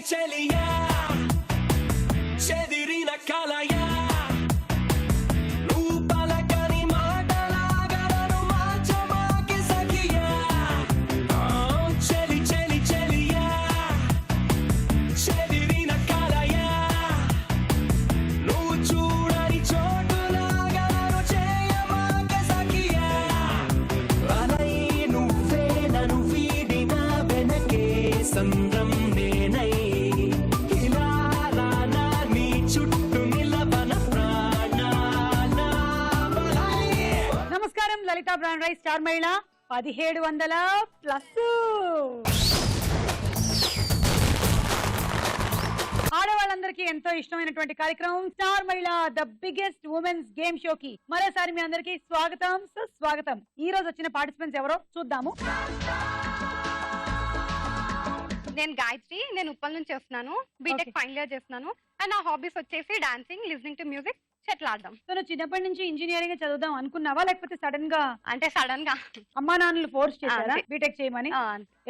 చెలియా చెదిరిన కలయా నువ్వు పలకని మాటలాగా నన్ను మార్చమాకి సఖియా చెలి చెలి చెలియా చెదిరిన కలయా నువ్వు చూడని చోటులాగా నన్ను చేయమాకి సఖియా అలై నువ్వే నన్ను వీడిన వెనకే సంద్రం నేనై ఇలా రానా నీ చుట్టూ నిలబన ప్రాణాల బలై. నమస్కారం, లలిత బ్రాండ్ రైస్ స్టార్ మహిళ 1700+. ఆడవాళ్ళందరికీ ఎంతో ఇష్టమైనటువంటి కార్యక్రమం స్టార్ మహిళ, ద బిగ్గెస్ట్ ఉమెన్స్ గేమ్ షోకి మరోసారి మీ అందరికీ స్వాగతం, సుస్వాగతం. ఈ రోజు వచ్చిన పార్టిసిపెంట్స్ ఎవరో చూద్దాము. నేను గాయత్రి, నేను ఉప్పల్ నుంచి వస్తున్నాను. బీటెక్ ఫైనల్ ఇయర్ చేస్తున్నాను. అండ్ నా హాబీస్ వచ్చేసి dancing, listening to music, shuttle ఆడడం. సో నువ్వు చిన్నప్పటి నుంచి ఇంజనీరింగ్ చదువుదాం అనుకున్నావా, లేకపోతే సడన్ గా అంటే సడన్ గా అమ్మా నాన్నలు ఫోర్స్ చేశారా అంతే. బీటెక్ చేయమని? ఆ,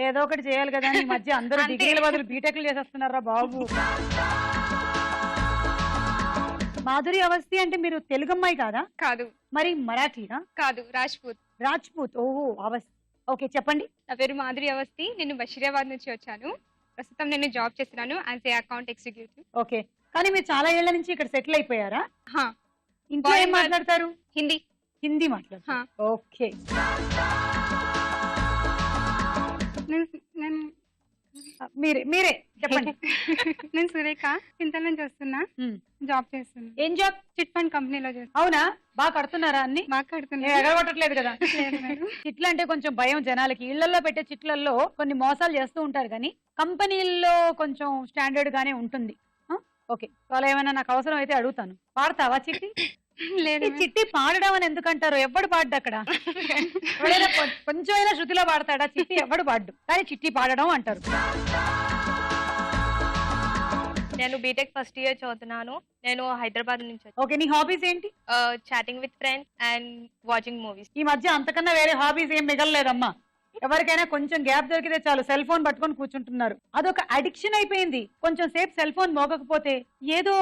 ఏదో ఒకటి చేయాలి కదా. ఈ మధ్య అందరూ అంతే. డిగ్రీల బదులు బీటెక్లు చేసేస్తున్నారా బాబు. మాధురి అవస్థి అంటే మీరు తెలుగు అమ్మాయి కాదా? కాదు మరి మరాఠీనా? కాదు రాజ్పూత్. రాజ్పూత్. ఓహో అవస్థి. ఓకే చెప్పండి. నా పేరు మాధురి అవస్థి. నేను బషీరాబాద్ నుంచి వచ్చాను. ప్రస్తుతం నేను జాబ్ చేస్తున్నాను as a account executive. Okay, కానీ మీరు చాలా ఏళ్ల నుంచి ఇక్కడ సెటిల్ అయిపోయారా? హా, ఇంట్లో ఏం బాయ్ మాట్లాడతారు? హిందీ. హిందీ మాట్లాడతారు. హా. ఓకే. నేను మీరే చెప్పండి. నేను సురేఖ చింతల నుంచి వస్తున్నా. ఉమ్. జాబ్ చేస్తున్నా. ఏం జాబ్? చిట్ ఫండ్ కంపెనీలో చేస్తున్నా. అవునా? బాగా కడుతున్నారా అన్ని? బాగా కడుతున్నా. ఎగరగొట్టట్లేదు కదా. చిట్లు అంటే కొంచెం భయం జనాలకి. ఇళ్లలో పెట్టే చిట్లలో కొన్ని మోసాలు చేస్తూ ఉంటారు, కానీ కంపెనీల్లో కొంచెం స్టాండర్డ్ గానే ఉంటుంది. ఓకే, వాళ్ళు ఏమైనా నాకు అవసరం అయితే అడుగుతాను. పాడతావా చిట్టి? లేదు ఈ చిట్టి పాడడం అని ఎందుకంటారు? ఎవడు పాడ్డు అక్కడ? ఎవడైనా కొంచెం అయినా శృతిలో పాడతాడా? చిట్టి ఎవడు పాడ్డు, కానీ చిట్టి పాడడం అంటారు. నేను బీటెక్ ఫస్ట్ ఇయర్ చదువుతున్నాను. నేను హైదరాబాద్ నుంచి ఓకే, నీ హాబీస్ ఏంటి? Chatting with friends and watching movies. ఈ మధ్య అంతకన్నా వేరే హాబీస్ ఏం మిగలలేదమ్మా. ఎవరికైనా కొంచెం గ్యాప్ దొరికితే చాలు సెల్ ఫోన్ పట్టుకొని కూర్చుంటున్నారు. అదొక అడిక్షన్ అయిపోయింది. కొంచెం సేపు సెల్ ఫోన్ మోగకపోతే ఏదో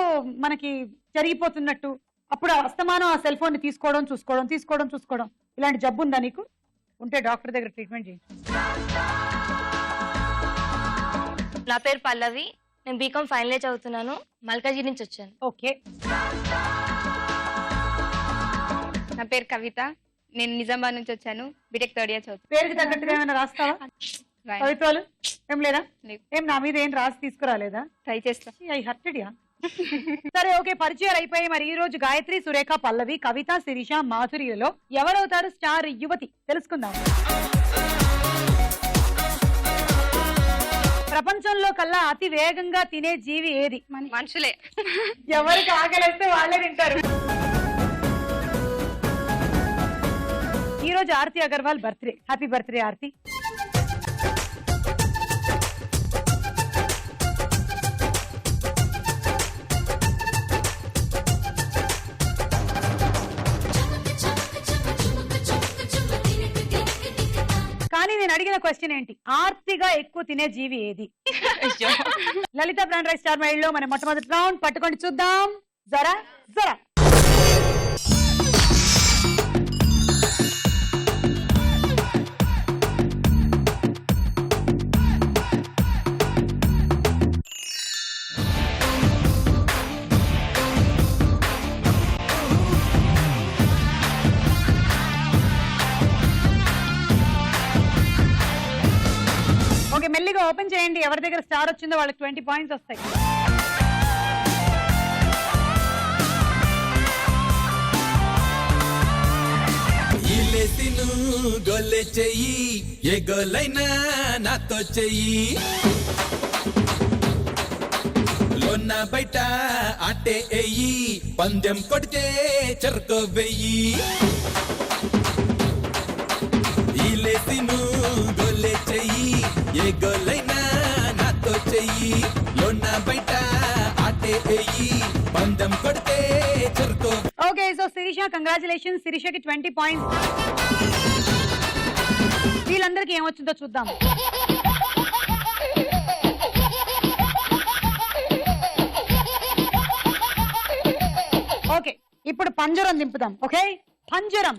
మనకి జరిగిపోతున్నట్టు. అప్పుడు అస్తమానం ఆ సెల్ ఫోన్ ని తీసుకోవడం. ఇలాంటి జబ్బు ఉందా నీకు? ఉంటే డాక్టర్ దగ్గర ట్రీట్మెంట్ చేయి. నా పేరు పల్లవి. నేను బీకామ్ ఫైనల్ ఇయర్ చదువుతున్నాను. మల్కాజీ నుంచి వచ్చాను. ఓకే. నా పేరు కవిత. నేను నిజామాబాద్ నుంచి వచ్చాను. బీటెక్ థర్డ్ ఇయర్ చదువుతాను. పేరుకి తగ్గట్టుగా ఏమైనా రాస్తావా? కవిత్వాలు ఏం లేదా? ఏం నా మీద ఏం రాసి తీసుకురాలేదా? ట్రై చేస్తా. I hurted yeah. సరే ఓకే, పరిచయాలు అయిపోయి. మరి ఈ రోజు గాయత్రి, సురేఖ, పల్లవి, కవిత, శిరీష, మాధురిలో ఎవరవుతారు స్టార్ యువతి తెలుసుకుందాం. ప్రపంచంలో కల్లా అతి వేగంగా తినే జీవి ఏది? మనుషులే. ఎవరికి ఆకలిస్తే వాళ్ళే తింటారు. ఈ రోజు Aarti Agarwal birthday. Happy birthday Aarti. కానీ నేను అడిగిన క్వశ్చన్ ఏంటి? ఆర్తిగా ఎక్కువ తినే జీవి ఏది? లలిత బ్రాండ్ రైస్ స్టార్ మైల్లో మన మొట్టమొదటి రౌండ్ పట్టుకొని చూద్దాం. జరా జరా. ఓకే, మెల్లిగా ఓపెన్ చేయండి. ఎవరి దగ్గర స్టార్ వచ్చిందో వాళ్ళకి 20 పాయింట్స్ వస్తాయి. గొల్లె చెయ్యి ఏ గొల్లైనా నాతో చెయ్యి లోన్న బయట ఆటే ఎయ్యి పందెం కొడితే చెరుకు వెయ్యి ఈ లేసిను గొల్లె చెయ్యి ఏ గొల్లైనా నాతో చెయ్యి లోన్న బయట ఆటే ఎయ్యి పందెం కొడితే చెరుకు. Okay, so Sirisha, congratulations. శిరీషకి 20 పాయింట్స్. వీళ్ళందరికీ ఏమొచ్చిందో చూద్దాం. ఓకే, ఇప్పుడు పంజరం దింపుదాం. ఓకే, పంజరం.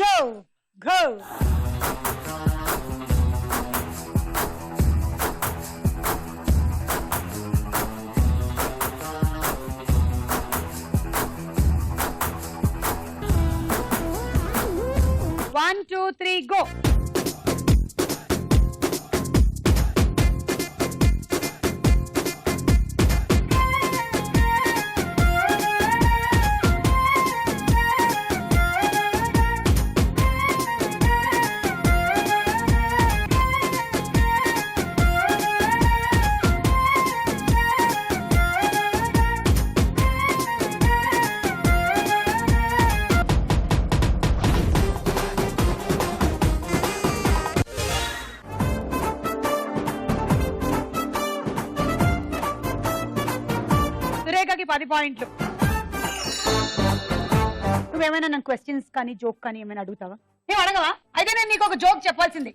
Go, go. One, two, three, go. సురేఖకి 10 పాయింట్లు. నువ్వేమైనా నన్ను క్వశ్చన్స్ కానీ జోక్ కానీ ఏమైనా అడుగుతావా? ఏం అడగవా? అయితే నేను నీకు ఒక జోక్ చెప్పాల్సింది.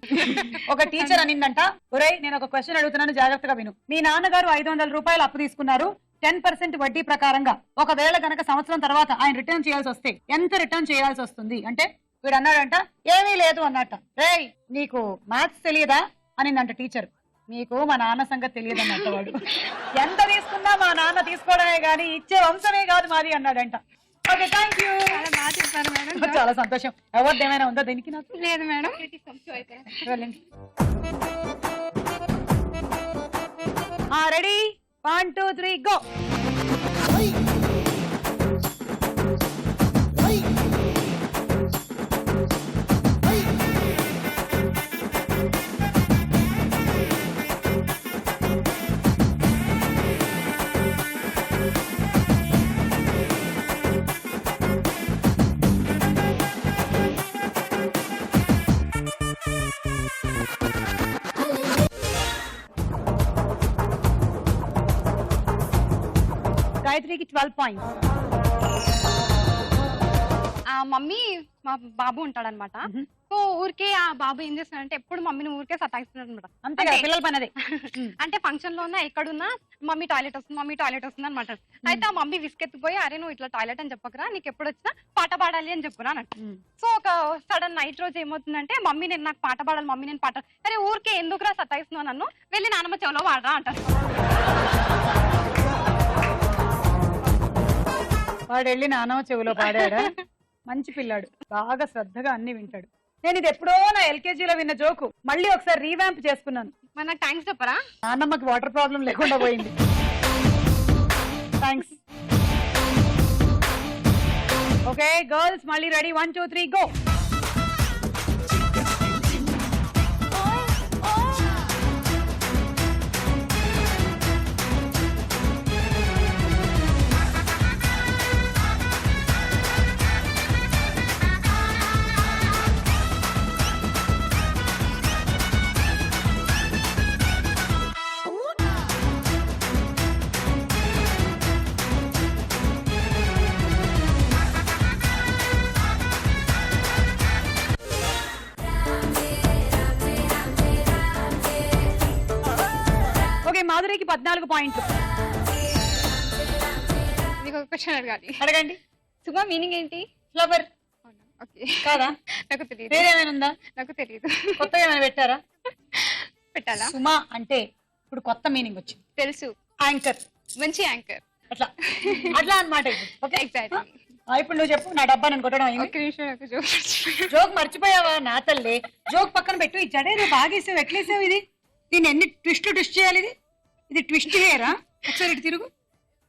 ఒక టీచర్ అనిందంట, ఒరేయ్ నేను ఒక క్వశ్చన్ అడుగుతున్నాను, జాగ్రత్తగా విను. మీ నాన్నగారు 500 రూపాయలు అప్పు తీసుకున్నారు 10% వడ్డీ ప్రకారంగా. ఒకవేళ గనక సంవత్సరం తర్వాత ఆయన రిటర్న్ చేయాల్సి వస్తే ఎంత రిటర్న్ చేయాల్సి వస్తుంది అంటే వీడు అన్నాడంట, ఏమీ లేదు అన్నట్ట. రేయ్ నీకు మ్యాథ్స్ తెలియదా అనిందంట టీచర్. మీకు మా నాన్న సంగతి తెలియదు అన్నట్టు వాడు. ఎంత తీసుకున్నా మా నాన్న తీసుకోవడమే గానీ ఇచ్చే వంశమే కాదు మాది అన్నాడంట. Okay, thank you. చాలా బాగా చెప్పారు మేడం. చాలా సంతోషం. అవార్డు ఏమైనా ఉందా దీనికి? నాకు లేదు మేడం. వెళ్ళండి. Ready, 1, 2, 3, go. గాయత్రికి 12 పాయింట్స్. ఆ మమ్మీ మా బాబు ఉంటాడనమాట. సో ఊరికే ఆ బాబు ఏం చేస్తాడంటే ఎప్పుడు మమ్మీని ఊరికే సతాయిస్తున్నాడు అనమాట. అంతే కదా పిల్లల పని అదే. అంటే ఫంక్షన్ లో ఉన్నా ఎక్కడున్నా మమ్మీ టాయిలెట్ వస్తుంది, మమ్మీ టాయిలెట్ వస్తుంది అనమాట. అయితే ఆ మమ్మీ విసుకెత్తిపోయి, అరే నువ్వు ఇట్లా టాయిలెట్ అని చెప్పకరా, నీకు ఎప్పుడు వచ్చినా పాట పాడాలి అని చెప్పురా అన్నట్టు. సో ఒక సడన్ నైట్ రోజు ఏమవుతుందంటే, మమ్మీ నేను నాకు పాట పాడాలి, మమ్మీ నేను పాట, అరే ఊరికే ఎందుకురా సతాయిస్తున్నావు నన్ను, వెళ్ళి నాన్నమ్మ చెవులో వాడరా అంటారు. వాడు వెళ్ళి నానమ్మ చెవిలో పాడాడా? మంచి పిల్లాడు, బాగా శ్రద్ధగా అన్ని వింటాడు. నేను ఇది ఎప్పుడో నా ఎల్కేజీలో విన్న జోకు మళ్ళీ ఒకసారి రీవ్యాంప్ చేసుకున్నాను. మరి నాకు థ్యాంక్స్ చెప్పరా? నాన్నమ్మకి వాటర్ ప్రాబ్లం లేకుండా పోయింది. థ్యాంక్స్. ఓకే గర్ల్స్, మళ్ళీ రెడీ, 1, 2, 3, go. మాధురికి 14 పాయింట్లు. మీకు ఒక క్వశ్చన్ అడగాలి. అడగండి. సుమ మీనింగ్ ఏంటి? ఫ్లవర్. ఓకే, కాదా? నాకు తెలియదు. వేరేమైనా ఉందా? నాకు తెలియదు. కొత్తగా ఏమైనా పెట్టారా? పెట్టాలా? సుమ అంటే ఇప్పుడు కొత్త మీనింగ్ వచ్చింది. తెలుసు, యాంకర్, మంచి యాంకర్, అట్లా అట్లా అన్నమాట. Okay, exactly. ఇప్పుడు నువ్వు చెప్పు, నా డబ్బా నేను కొట్టడం అయింది. ఒక్క నిమిషం, నాకు జోక్ మర్చిపోయావా? నా తల్లి, జోక్ పక్కన పెట్టు. ఈ జడే నువ్వు బాగేసావు, ఎట్లేసావు ఇది? దీన్ని ఎన్ని ట్విస్ట్ చేయాలి? ఇది ట్విస్ట్ చేయరా? ఒకసారి ఇటు తిరుగు.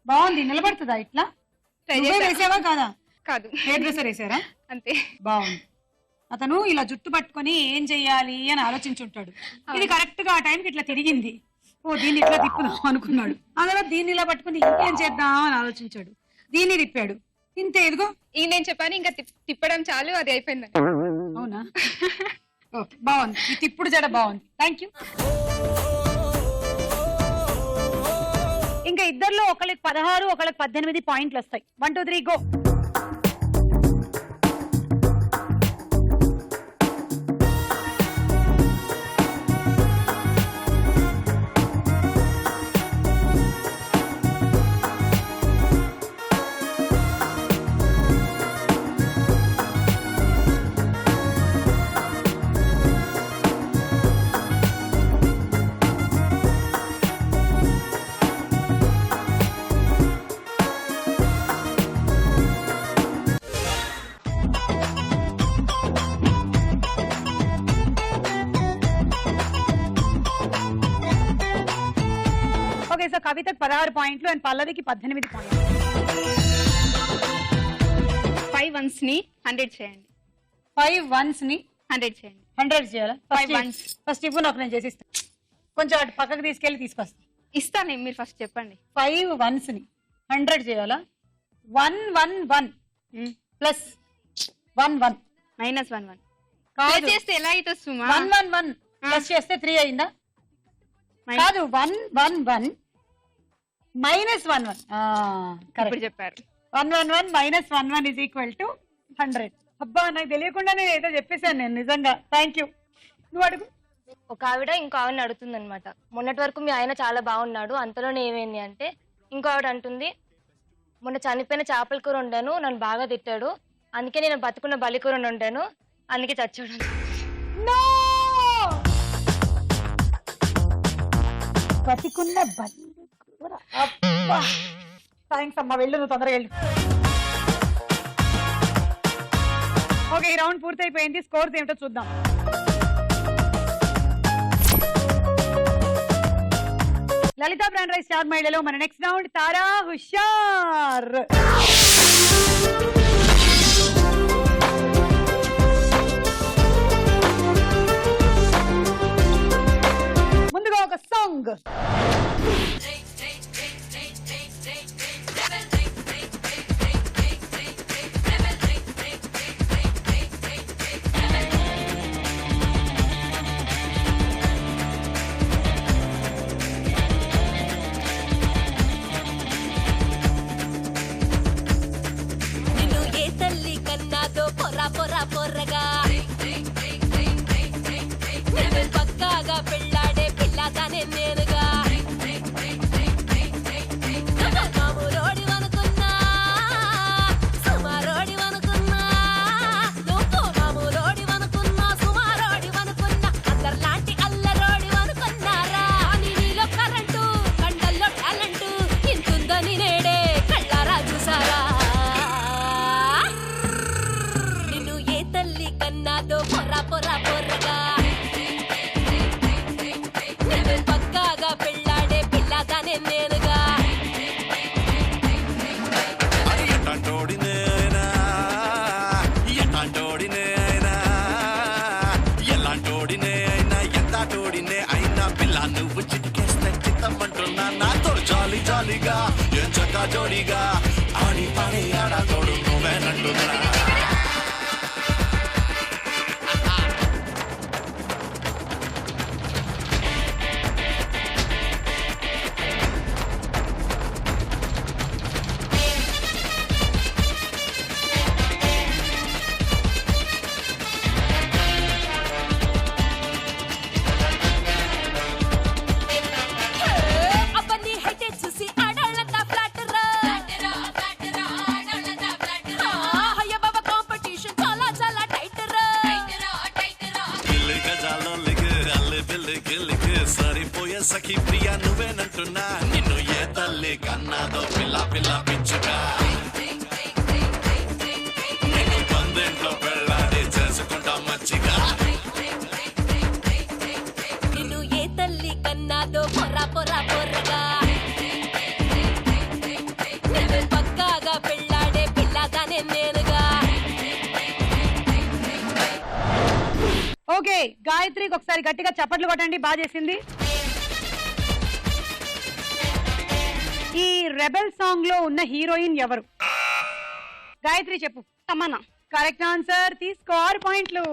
బాగుంది, నిలబడుతుందా ఇట్లా? వేసావా కాదా? కాదు, హెయిర్ డ్రెస్సర్ వేసారా? అంతే. బాగుంది. అతను ఇలా జుట్టు పట్టుకొని ఏం చెయ్యాలి అని ఆలోచించుంటాడు. ఇది కరెక్ట్ గా ఆ టైంకి ఇట్లా తిరిగింది. ఓ దీన్ని ఇట్లా తిప్పుదాం అనుకున్నాడు. అందులో దీన్ని ఇలా పట్టుకుని ఇంకేం చేద్దాం అని ఆలోచించాడు. దీన్ని తిప్పాడు. ఇంతే, ఇదిగో ఈ నేను చెప్పాను, ఇంకా తిప్పడం చాలు, అది అయిపోయింది. అవునా? ఓకే, బాగుంది. ఈ తిప్పుడు జడ బాగుంది. Thank you. ఇంకా ఇద్దర్లో ఒకళ్ళకి 16 ఒకళ్ళకి 18 పాయింట్లు వస్తాయి. 1 2 3 గో. ఓకే, సో కవితకి 16 పాయింట్లు అండ్ పల్లవికి 18 పాయింట్లు. 5 ones ని 100 చేయండి. 5 ones ని 100 చేయండి. 100 చేయాలా? 5 ones. ఫస్ట్ ఇవ్వు, నాకు నేను చేసి ఇస్తాను. కొంచెం అటు పక్కకు తీసుకెళ్ళి తీసుకొస్తా. ఇస్తాను, మీరు ఫస్ట్ చెప్పండి. 5 ones ని 100 చేయాలా? 1 1 1 ప్లస్ 1 1 -1 1 కాదు, చేస్తే ఎలా అవుతుంది సుమా? 1 1 1 ప్లస్ చేస్తే 3 అయిందా? కాదు, 1 1 1 -1 1. ఇప్పుడు కరెక్ట్ చెప్పారు. 1 1 1 -1 1 is equal to 100. అబ్బా, నాకు తెలియకుండానే ఏదో చెప్పేశాను నేను, నిజంగా. Thank you. నువ్వు అడుగు. ఒక ఆవిడ ఇంకో ఆవిడని అడుగుతుంది అనమాట, మొన్నటి వరకు మీ ఆయన చాలా బాగున్నాడు, అంతలోనే ఏమైంది అంటే, ఇంకో ఆవిడ అంటుంది, మొన్న చనిపోయిన చేపల కూర వండాను, నన్ను బాగా తిట్టాడు, అందుకే నేను బతుకున్న బలి కూర వండాను, అందుకే చచ్చాడు. No! బతికున్న బలి కూర. అబ్బా, థ్యాంక్స్ అమ్మా, వెళ్ళు, నువ్వు తొందరగా వెళ్ళు. ఓకే, ఈ రౌండ్ పూర్తయిపోయింది. స్కోర్స్ ఏమిటో చూద్దాం. లలిత బ్రాండ్ రైస్ స్టార్ మహిళలో మన నెక్స్ట్ రౌండ్ తారా హుషార్. ముందుగా ఒక సాంగ్. నిన్ను ఏ తల్లి కన్నాదో పొర్రా పొర్రా పొర్రగా, నిన్ను పక్కాగా పెళ్ళాడే పిల్లదానే నేనుగా. మామూలోడి అనుకున్నా, సుమారోడి అనుకున్నా, నువ్వు మామూలోడి అనుకున్నా, సుమారోడి అనుకున్నా, అందరిలాంటి అల్లరోడి అనుకున్నారా? అని నీలో కరెంటు, కండల్లో టాలెంటు, ఇంతుందని నేడే కళ్ళారా చూసారా? నిన్ను ఏ తల్లి కన్నాదో పొర్రా పొర్రా పొర్రగా, నిన్ను పక్కాగా పెళ్ళాడే పిల్లదానే నేనుగా. నువ్వు చిటికేస్తే చిత్తమంటున్నా, నాతో జాలి జాలిగా ఎంచక జోడిగా ఆడి పాడే ఆడతోడు నువ్వేనంటున్నా. అబ్బని హైటే చూసి ఆడాళ్ళంతా ఫ్లాట్ రా. అయ్య బాబా కాంపిటీషన్ చాలా చాలా టైట్ రా. సరిపోయే సఖి ప్రియా నువ్వేనంటున్నా, నిన్ను ఏ తల్లి కన్నాదో పిల్ల పిల్ల పిచ్చుగా, నిన్ను పందెంట్లో పెళ్ళాడి చేసుకుంటా మచ్చిగా. నిన్ను ఏ తల్లి కన్నాదో పొర్రా పొర్రా పొర్రగా, నిన్ను పక్కాగా పెళ్ళాడే పిల్లదానే నేనుగా. ఓకే, గాయత్రికి ఒకసారి గట్టిగా చప్పట్లు కొట్టండి, బాగా చేసింది. ఈ రెబెల్ సాంగ్ లో ఉన్న హీరోయిన్ ఎవరు? గాయత్రి చెప్పు. తమన్నా. కరెక్ట్ ఆన్సర్, తీసుకో 6 పాయింట్లు.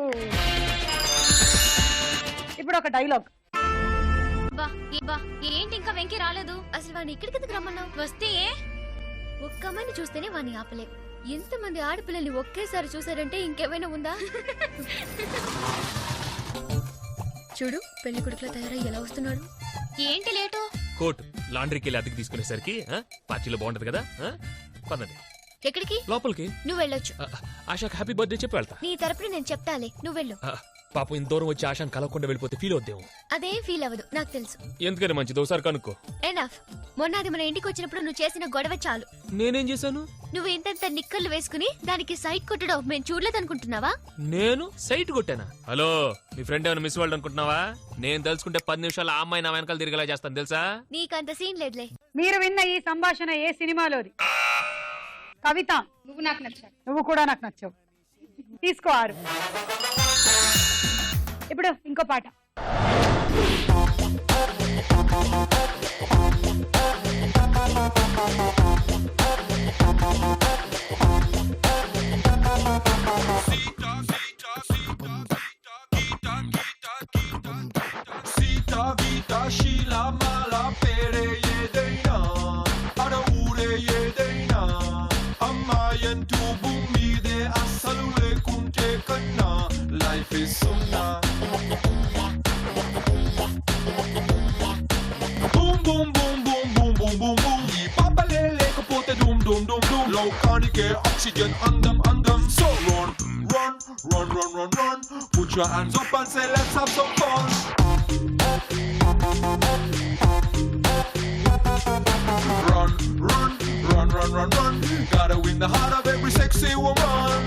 ఇప్పుడు ఒక డైలాగ్. అబ్బా ఏంటి ఇంకా వెంకీ రాలేదు? అసలు వాడిని ఇక్కడికి ఎందుకు రమ్మన్నావు? వస్తే ఒక్క అమ్మాయిని చూస్తేనే వాడిని ఆపలే. ఎంతమంది ఆడపిల్లల్ని ఒకేసారి చూసారంటే ఇంకేమైనా ఉందా? చూడు పెళ్లి కొడుకులా తయారై ఎలా వస్తున్నాడు. ఏంటి లేటు? కోట్ లాండ్రీకి వెళ్ళి అద్దెకి తీసుకునేసరికి పార్టీలో బాగుంటది కదా. పదండి ఎక్కడికి? లోపలికి. నువ్వు వెళ్ళొచ్చు. ఆశాకి హ్యాపీ బర్త్డే చెప్పి వెళ్తా. నీ తరపున నేను చెప్తాలే, నువ్వు వెళ్ళు. పాపం ఇంత దూరం వచ్చి ఆశాను కలవకుండా వెళ్ళిపోతే ఫీల్ అవుద్దేమో. అదేం ఫీల్ అవ్వదు, నాకు తెలుసు. ఎందుకని మంచిది, ఒకసారి కనుక్కో. ఎనఫ్. మొన్న అది మన ఇంటికి వచ్చినప్పుడు నువ్వు చేసిన గొడవ చాలు. నేనేం చేశాను? నువ్వు ఇంతంత నిక్కర్లు వేసుకుని దానికి సైట్ కొట్టడం మేము చూడలేదనుకుంటున్నావా? నేను సైట్ కొట్టానా? హలో, మీ ఫ్రెండ్ ఏమైనా మిస్ వరల్డ్ అనుకుంటున్నావా? నేను తెలుసుకుంటే 10 నిమిషాలు ఆ అమ్మాయి నా వెనకాల తిరిగేలా చేస్తాను తెలుసా? నీకంత సీన్ లేదులే. మీరు విన్న ఈ సంభాషణ ఏ సినిమాలోది? కవిత, నువ్వు నాకు నచ్చావు. నువ్వు కూడా నాకు నచ్చావు. తీసుకో 6. ఇప్పుడు ఇంకో పాట. Sita vita shila mala pere yedeina ara ure yedeina amma yentu bumide asalu lekunte kanna life is sunna boom boom boom boom boom boom boom boom ee papale lekapote dum dum dum dum lokanike oxygen andam andam so run run run run run run put your hands up and say let's have some fun. Run, run, run, run, run, run. Gotta win the heart of every sexy woman.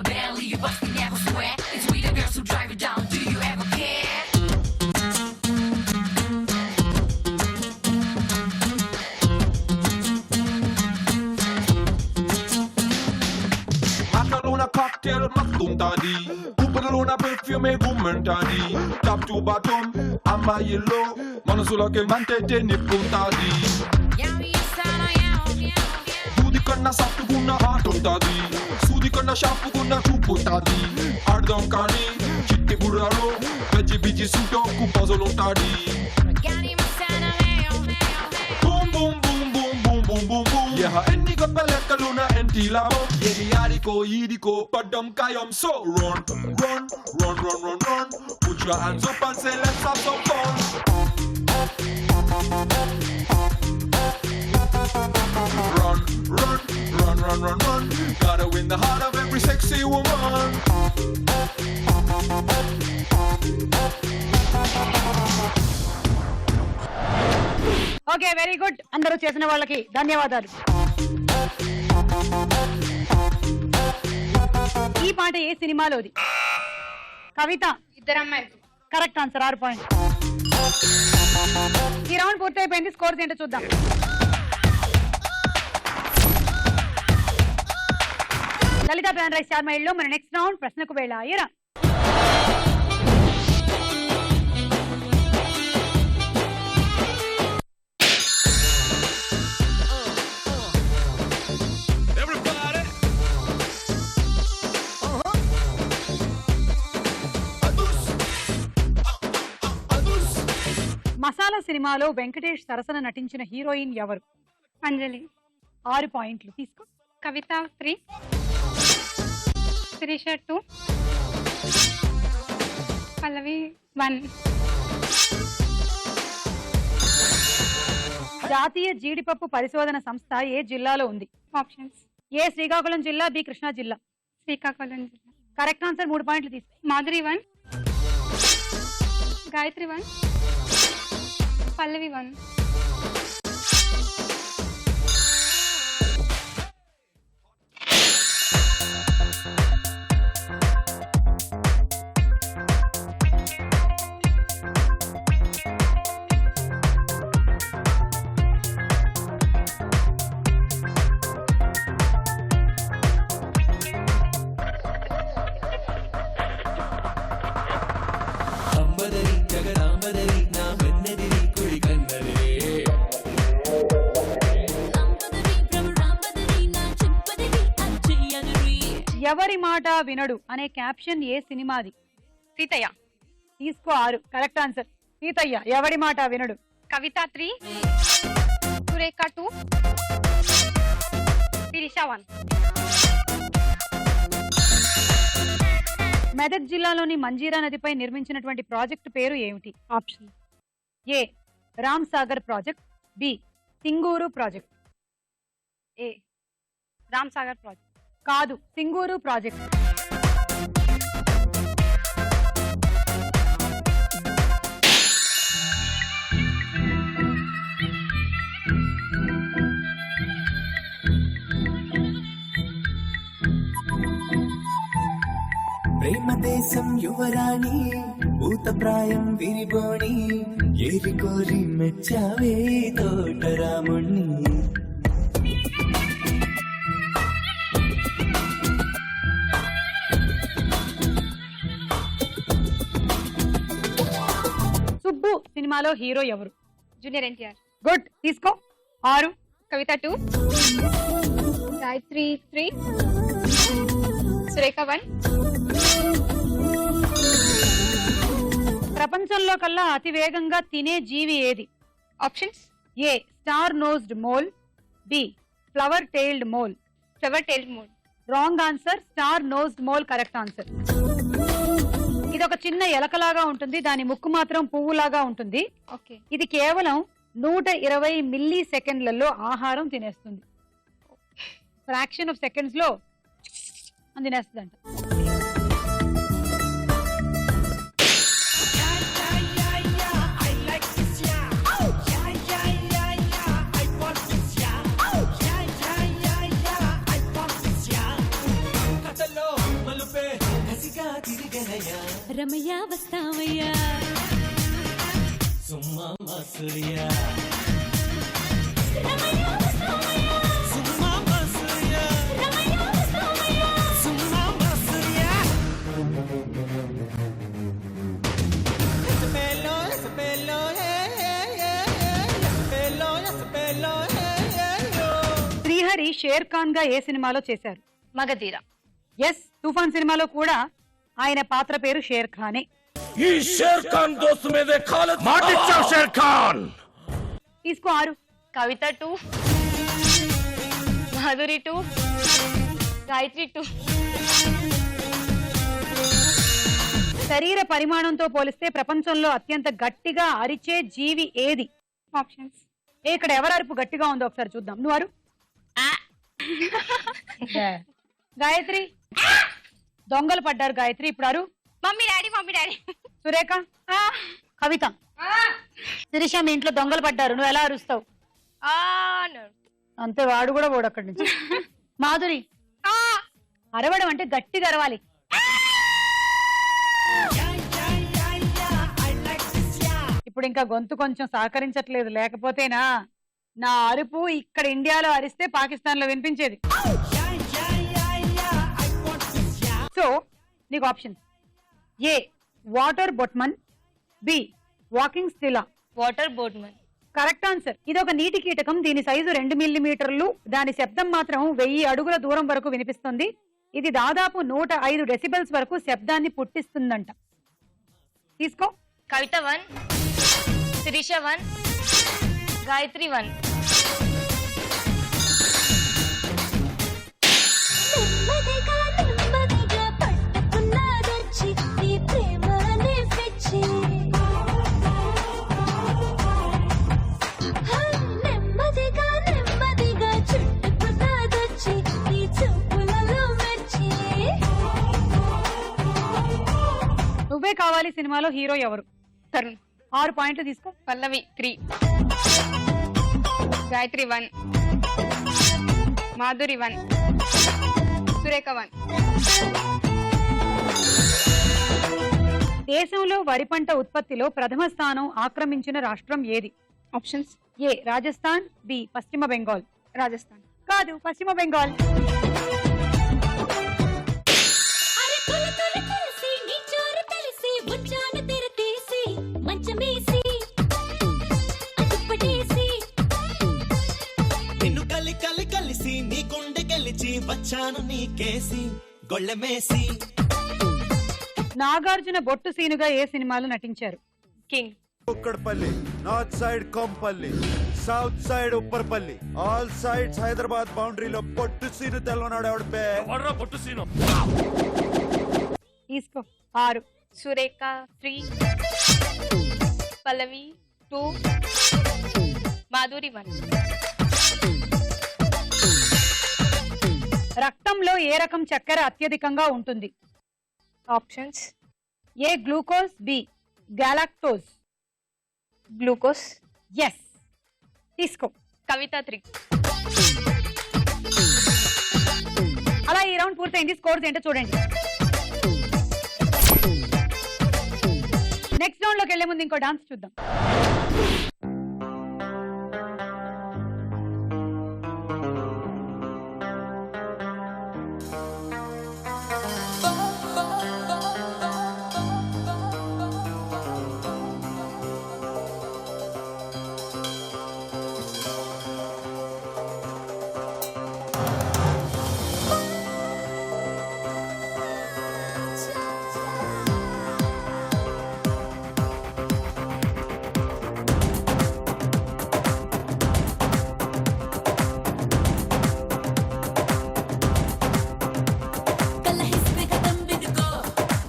Barely, you bust me never sweat. It's we the girls who drive it down. Do you ever care? Macarona cocktail, maktum tadi. Upadalona perfume, woman tadi. Top to bottom, amma yellow. Manasula ke mantete nippum tadi. Dudi kanna saptu gunna heart untadi. Sudi kanna shapu gunna chupu tadi. Ardam kani, chitti buraro. Veji biji suto ku puzzle untadi. Boom boom boom boom boom boom boom boom. Yeah, any go peleka luna enti labo. Yedi yariko yidiko padam kayam so run run run run run run. Put your hands up and say let's have some fun. Run run run run run run. Gotta win the heart of every sexy woman. Okay, very good. అందరూ చేసిన వాళ్ళకి ధన్యవాదాలు. ఈ పాట ఏ సినిమాలోది? కవిత, ఇద్దరు అమ్మాయిలు. Correct answer, 6 point. ఈ రౌండ్ పూర్తయిపోయింది. స్కోర్స్ ఏంటో చూద్దాం. లలిత బ్రాండ్ రైస్ చార్మా ఇళ్ళు. మన నెక్స్ట్ రౌండ్ ప్రశ్నకు వేళ. అయ్యరా, మసాలా సినిమాలో వెంకటేష్ సరసన నటించిన హీరోయిన్ ఎవరు? అంజలి. 6 పాయింట్లు తీసుకో. కవిత 3, శిరీష 2, పల్లవి 1. జాతీయ జీడిపప్పు పరిశోధన సంస్థ ఏ జిల్లాలో ఉంది? ఆప్షన్స్: ఏ శ్రీకాకుళం జిల్లా, బి కృష్ణా జిల్లా. శ్రీకాకుళం జిల్లా. కరెక్ట్ ఆన్సర్, 3 పాయింట్లు తీసుకో. మాధురి 1, గాయత్రి 1, పల్లవి 1. అంబదరి జగదాంబదరి నా వెన్నెదిరి కుడి కన్నరే ఎవరి మాట వినడు అనే క్యాప్షన్ ఏ సినిమాది? సీతయ్య. తీసుకో 6. Correct answer Seethayya. ఎవడి మాట వినడు. కవిత 3, సురేఖ 2, శిరీష 1. మెదక్ జిల్లాలోని మంజీరా నదిపై నిర్మించినటువంటి ప్రాజెక్టు పేరు ఏమిటి? Option A Ram Sagar project, B Singur project. A Ram Sagar project. కాదు, సింగూరు ప్రాజెక్ట్. ప్రేమ దేశం యువరాణి భూతప్రాయం విరిబోణి ఏరి కోరి మెచ్చావే తోటరాముణ్ణి. సుబ్బు సినిమాలో హీరో ఎవరు? జూనియర్ ఎన్టీఆర్. గుడ్, తీసుకో 6. కవిత 2, గాయత్రి 3, సురేఖ 1. ప్రపంచంలో కల్లా అతి వేగంగా తినే జీవి ఏది? Options A star nosed mole, B flower tailed mole. Flower tailed mole. Wrong answer, star nosed mole correct answer. ఇది ఒక చిన్న ఎలకలాగా ఉంటుంది, దాని ముక్కు మాత్రం పువ్వులాగా ఉంటుంది. ఓకే. ఇది కేవలం 120 మిల్లీ సెకండ్లలో ఆహారం తినేస్తుంది. ఫ్రాక్షన్ ఆఫ్ సెకండ్స్ లో తినేస్తుందంట. రమయ్య వస్తావయ్యా సుమ్మా మసూరియా శ్రీహరి షేర్ ఖాన్ గా ఏ సినిమాలో చేశారు? మగధీర. ఎస్, తుఫాన్ సినిమాలో కూడా ఆయన పాత్ర పేరు షేర్ ఖానే. ఈ షేర్ ఖాన్ దోస్తు మీదే మాటిచ్చావు షేర్ ఖాన్. తీసుకో 6. కవిత 2, మాధురి 2, గాయత్రి 2. శరీర పరిమాణంతో పోలిస్తే ప్రపంచంలో అత్యంత గట్టిగా అరిచే జీవి ఏది? ఆప్షన్స్ ఇక్కడ ఎవరు అరుపు గట్టిగా ఉందో ఒకసారి చూద్దాం. నువ్వు అరు. గాయత్రి. దొంగలు పడ్డారు గాయత్రి. ఇప్పుడు అరు. Mummy daddy, mummy daddy. Surekha, Kavitha, Sirisha మీ ఇంట్లో దొంగలు పడ్డారు, నువ్వు ఎలా అరుస్తావు? అంతే, వాడు కూడా పోడు అక్కడి నుంచి. మాధురి, అరవడం అంటే గట్టిగా అరవాలి. ఇప్పుడు ఇంకా గొంతు కొంచెం సహకరించట్లేదు, లేకపోతేనా నా అరుపు ఇక్కడ ఇండియాలో అరిస్తే పాకిస్తాన్ లో వినిపించేది. సో నీకు option A water boatman, B walking stick. Water boatman. Correct answer. ఇది ఒక నీటి కీటకం, దీని సైజు 2 మిల్లీమీటర్లు, దాని శబ్దం మాత్రం 1000 అడుగుల దూరం వరకు వినిపిస్తుంది. ఇది దాదాపు 105 డెసిబెల్స్ వరకు శబ్దాన్ని పుట్టిస్తుందంట. తీసుకో. కవిత 1, శిరీష 1, గాయత్రి 1. నెమ్మదిగా నెమ్మదిగా పట్టుకున్నాదొచ్చి నీ ప్రేమనే పిచ్చి. నెమ్మదిగా నెమ్మదిగా చుట్టుకున్నాదొచ్చి నీ చూపులలో మెచ్చి. నువ్వే కావాలి సినిమాలో హీరో ఎవరు? తరుణ్. 6 పాయింట్లు తీసుకో. పల్లవి 3, గాయత్రి 1, మాధురి 1, సురేఖ 1. దేశంలో వరి పంట ఉత్పత్తిలో ప్రథమ స్థానం ఆక్రమించిన రాష్ట్రం ఏది? ఆప్షన్స్ ఏ రాజస్థాన్, బి పశ్చిమ బెంగాల్. రాజస్థాన్. కాదు, పశ్చిమ బెంగాల్. అరే తొలి తొలి తెలిసి నీ చోరు తెలిసి వచ్చాను తెర తీసి మంచమేసి అదుపడేసి నిన్ను కలిసి నీ గుండె గెలిచి వచ్చాను నీ కేసి గొళ్ళమేసి నాగార్జున బొట్టు సీనుగా ఏ సినిమాలో నటించారు? King. Kukatpally, north side Kompally, south side Upparpally, all sides Hyderabad బౌండరీలో పొట్టు సీను తెల్లనాడు ఎవడు బే పొట్టు సీను. తీసుకో 6. సురేఖ 3, పల్లవి 2, మాధురి 1. రక్తంలో ఏ రకం చక్కెర అత్యధికంగా ఉంటుంది? Options: A glucose, B galactose. Glucose. Yes, తీసుకో. కవిత 3. అలా ఈ రౌండ్ పూర్తయింది. స్కోర్స్ ఏంటో చూడండి. నెక్స్ట్ రౌండ్ లోకి వెళ్లే ముందు ఇంకో డాన్స్ చూద్దాం. కళ్ళ హిస్టరీ కథం వినుకో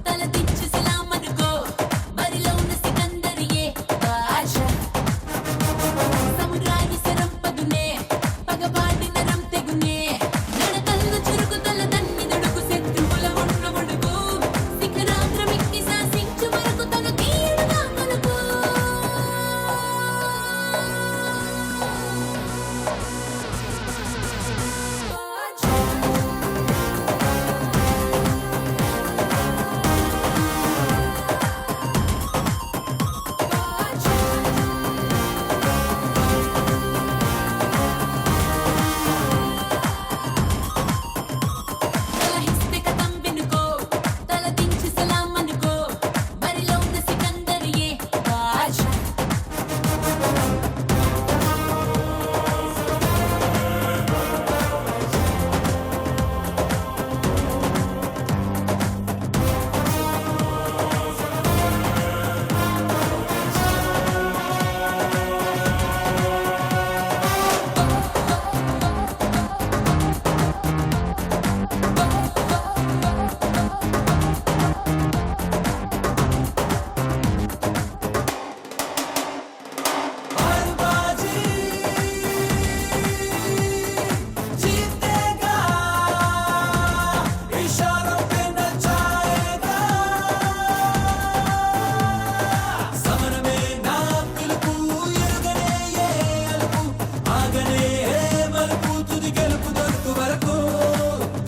తల దించు సలాం అనుకో బరిలో ఉన్న సికందరియే బాషా సముద్రాయి సరం పదునే పగవాడి నరం తెగునే నడకల్లో చురుకు తల దన్ని దడుకు శత్రువుల ఒండ్రు ఒడుకు శిఖరాగ్రమిక్కి శాసించు వరకు తన తీరుగా కొనుకో తల హిస్టరీ కథం వినుకో తల దించు సలాం అనుకో బరిలో ఉన్న సికందరియే బాషా बाजी जीतेगा इशारों पे नचाएगा समर में ना పిలుపు ఎరుగనే ఏ అలుపు ఆగనే ఏ మలుపు తుది గెలుపు దొరుకు వరకు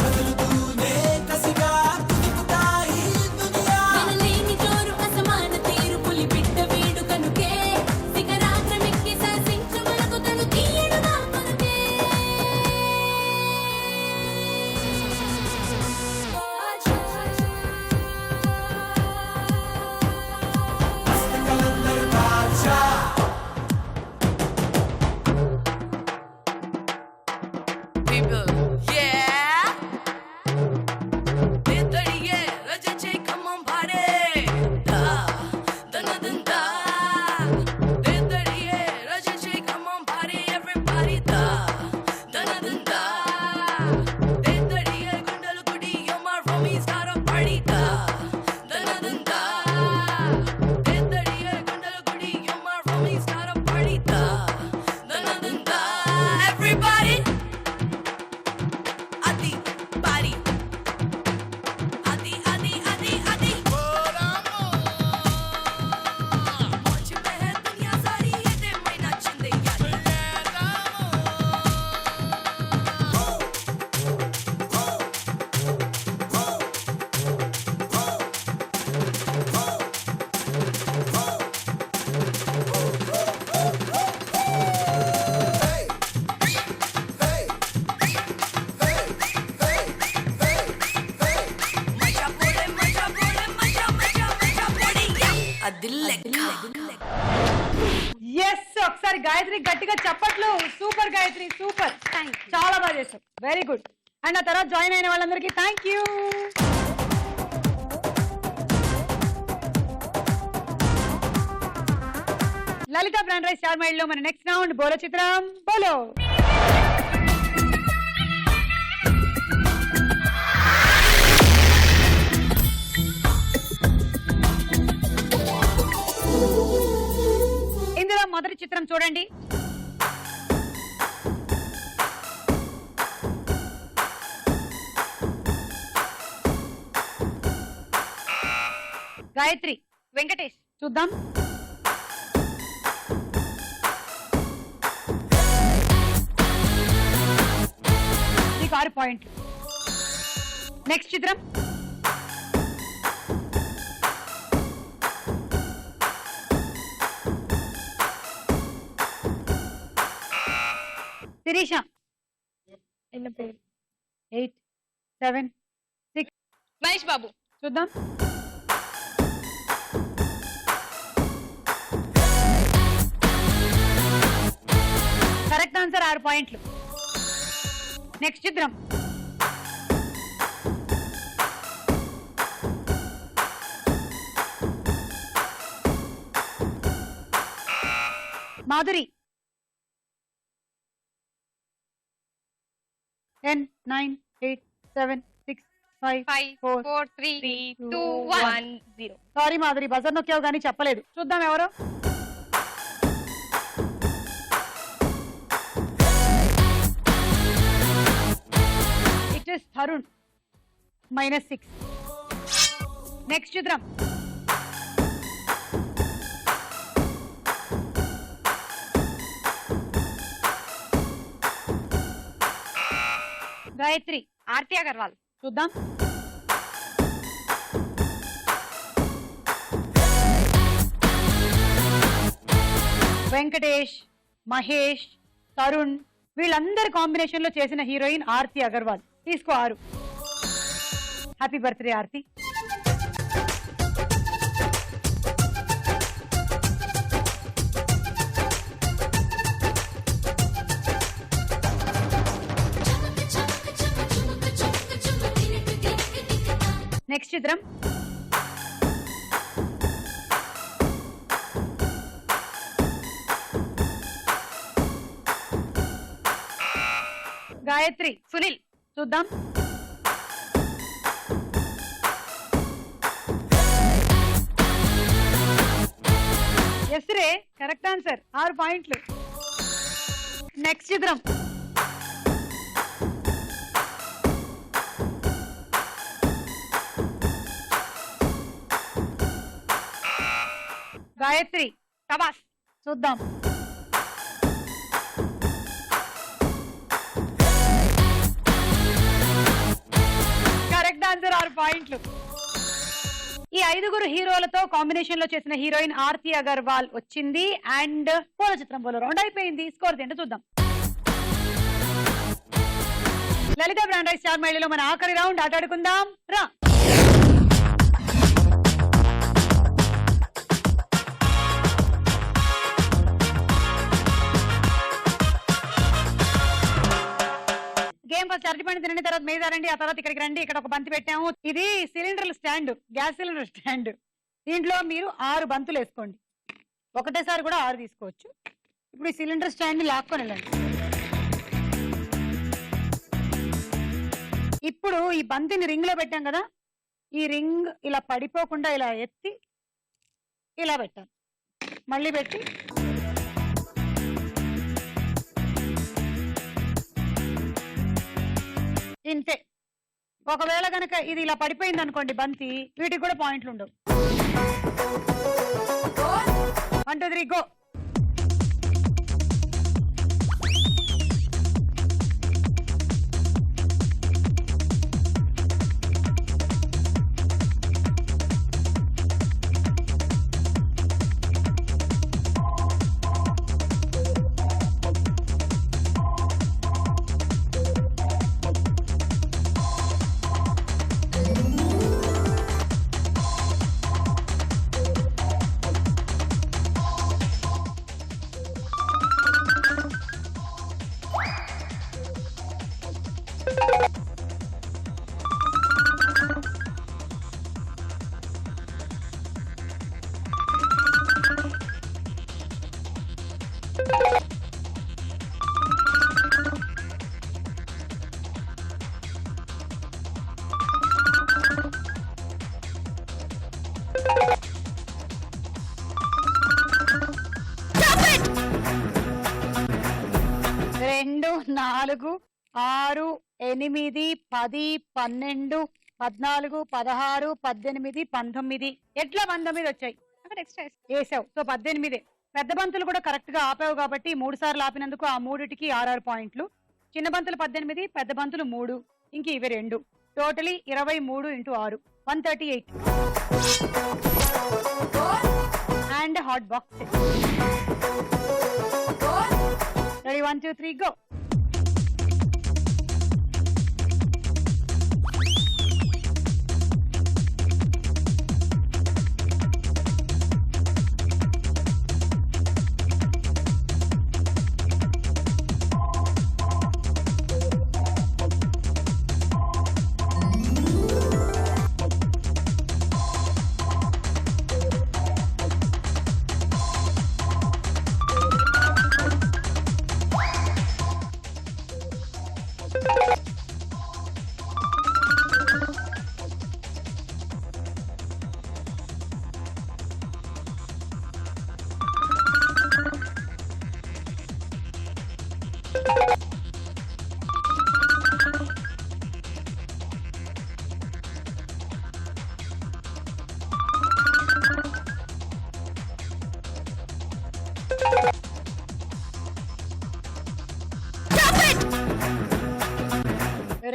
కదులుతూనే కసిగా కుదుపుతాయి దునియా వినలేని జోరు అసమాన తీరు పులి బిడ్డ వీడు కనుకే శిఖరాగ్రమిక్కి శాసించు వరకు తను తీయడుగా కొనుకే कलंदर बादशाह People, yeah. Dedariye, Rajache, come on, party. Da, da, da, da, da. Dedariye, Rajache, come on, party, everybody. Da, da, da, da, da. Dedariye, Gundal Gudi, you're my Romy, start a party. Da, da, da, da, da. Dedariye, Gundal Gudi, you're my Romy, start a party. Da, da, da, da, da. Everybody. Adi, body. Adi, adi, adi, adi. Manch mein hai duniya sari, ye de maina chinde yaari. Maja bole, maja bole, maja, maja, maja bole, yeah. Adi lekka. Yes, ఒకసారి గాయత్రి గట్టిగా చప్పట్లు. Super Gayathri, super. చాలా బాగా చేశావు. Very good. And ఆ తర్వాత join అయిన వాళ్ళందరికీ thank you. Lalitha brand rice star mile లో మన నెక్స్ట్ రౌండ్ బోలో చిత్రం బోలో. ఇందులో మొదటి చిత్రం చూడండి. గాయత్రి, వెంకటేష్. చూద్దాం. నీకు 6 పాయింట్లు. నెక్స్ట్ చిత్రం. శిరీష. 8, 7, 6. మహేష్ బాబు. చూద్దాం. కరెక్ట్ ఆన్సర్, 6 పాయింట్లు. నెక్స్ట్ చిత్రం. మాధురి. 10, 9, 8, 7, 6, 5, 4, 4, 3, 2, 1, 0. సారీ మాధురి, బజర్ నొక్కావు కానీ చెప్పలేదు. చూద్దాం ఎవరో. It is Tarun. -6. నెక్స్ట్ చిత్రం. గాయత్రి. ఆర్తి అగర్వాల్. చూద్దాం. వెంకటేష్, మహేష్, తరుణ్ వీళ్ళందరి కాంబినేషన్ లో చేసిన హీరోయిన్ ఆర్తి అగర్వాల్. తీసుకో 6. Happy birthday Aarti. నెక్స్ట్ చిత్రం. గాయత్రి. సునీల్. చూద్దాం. ఎస్ రే, కరెక్ట్ ఆన్సర్, 6 పాయింట్లు. నెక్స్ట్ చిత్రం. గాయత్రి. ప్రభాస్. చూద్దాం. కరెక్ట్ ఆన్సర్, 6 పాయింట్లు. ఈ 5 హీరోలతో కాంబినేషన్ లో చేసిన హీరోయిన్ ఆర్తి అగర్వాల్ వచ్చింది. అండ్ పోల చిత్రం పోలో రౌండ్ అయిపోయింది. స్కోర్ ఏంటో చూద్దాం. లలిత బ్రాండ్ రైస్ స్టార్ మైల్ లో మన ఆఖరి రౌండ్ ఆటాడుకుందాం రా. గేమ్ ఫస్ట్ అరటిపండు తినండి, తర్వాత మీద రండి, ఆ తర్వాత ఇక్కడికి రండి. ఇక్కడ ఒక బంతి పెట్టాము. ఇది సిలిండర్ల స్టాండ్, గ్యాస్ సిలిండర్ స్టాండ్. దీంట్లో మీరు 6 బంతులు వేసుకోండి. ఒకటేసారి కూడా 6 తీసుకోవచ్చు. ఇప్పుడు ఈ సిలిండర్ స్టాండ్ ని లాక్కొని వెళ్ళండి. ఇప్పుడు ఈ బంతిని రింగ్ లో పెట్టాం కదా, ఈ రింగ్ ఇలా పడిపోకుండా ఇలా ఎత్తి ఇలా పెట్టాలి. మళ్ళీ పెట్టి ఇంతే. ఒకవేళ కనుక ఇది ఇలా పడిపోయింది అనుకోండి బంతి, వీటికి కూడా పాయింట్లు ఉండవు. 1, 2, 3 గో. 2 4 6 8 10 12 14 16 18 19 ఎట్లా 19 వచ్చాయి అక్కడ ఎక్స్ట్రా వేసావు. సో 18. పెద్ద బంతులు కూడా కరెక్ట్ గా ఆపావు కాబట్టి 3 సార్లు ఆపినందుకు ఆ 3టికి 6 పాయింట్లు. చిన్న బంతులు 18, పెద్ద బంతులు 3, ఇంక ఇవి 2. Totally 23 × 6 138. And hot box. Ready 1 2 3 go.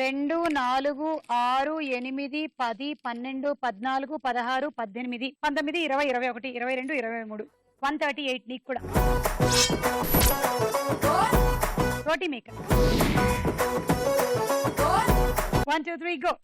రెండు 4 6 8 10 12 14 16 18 19 20 21 22 23 138. నీకు కూడా రోటీ మేకర్. 1 2 3 గో.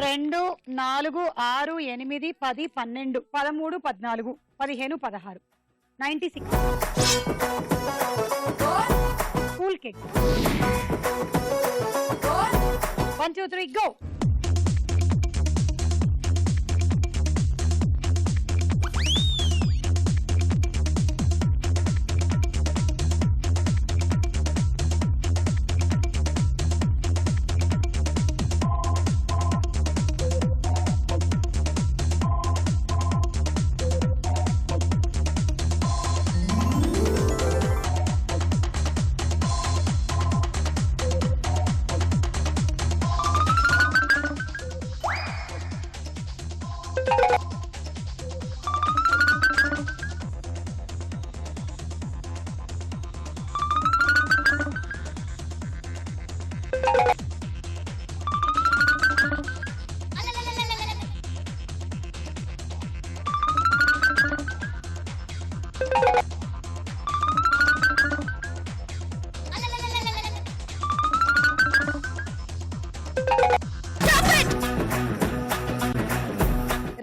రెండు 4 6 8 10 12 13 14 15 16 96. Cool cake. 1 2 3 గో.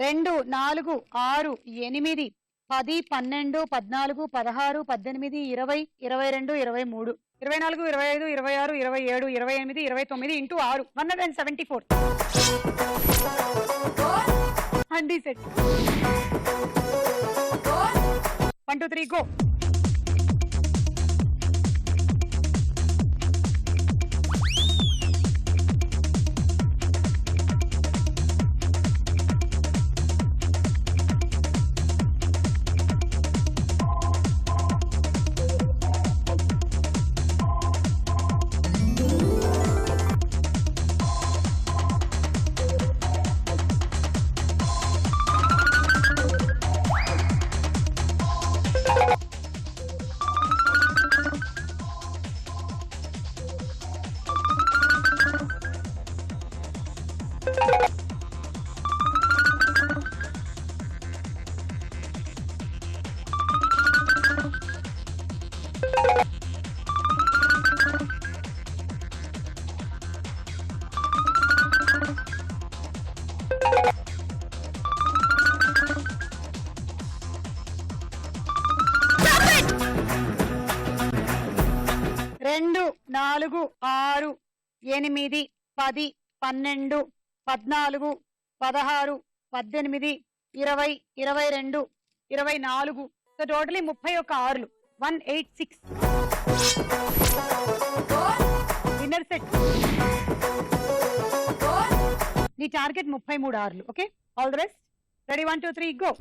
రెండు 4 6 8 10 12 14 16 18 20 22 23 24 25 26 27 28 29 into 6 174. Handi set. 1 2 3 go. 2 4 6 8 10 12 14 16 18 20 22 24 so totally 31 ఆరులు 186 విన్నర్ సెట్ నీ టార్గెట్ 33 ఆరులు okay all the best ready 1 2 3 go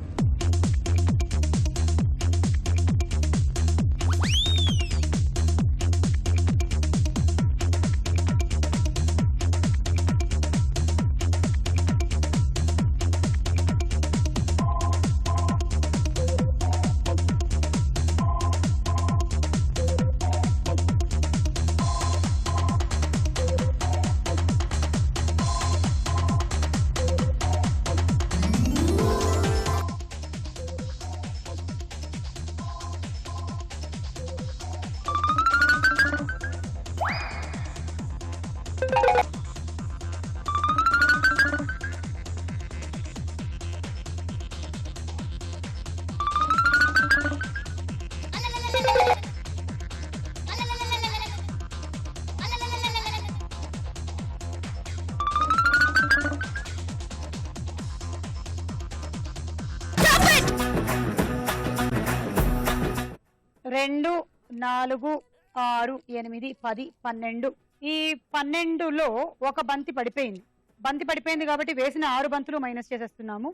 రెండు 4 6 8 10 12 ఈ 12లో ఒక బంతి పడిపోయింది కాబట్టి వేసిన 6 బంతులు మైనస్ చేసేస్తున్నాము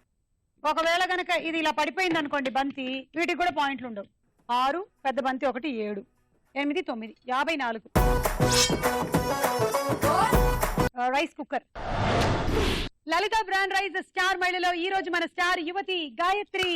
ఒకవేళ గనక ఇది ఇలా పడిపోయింది అనుకోండి బంతి వీటికి కూడా పాయింట్లు ఉండవు 6 పెద్ద బంతి 1 7 8 9 54 రైస్ కుక్కర్ లలిత బ్రాండ్ రైస్ స్టార్ మహిళలో ఈ రోజు మన స్టార్ యువతి గాయత్రి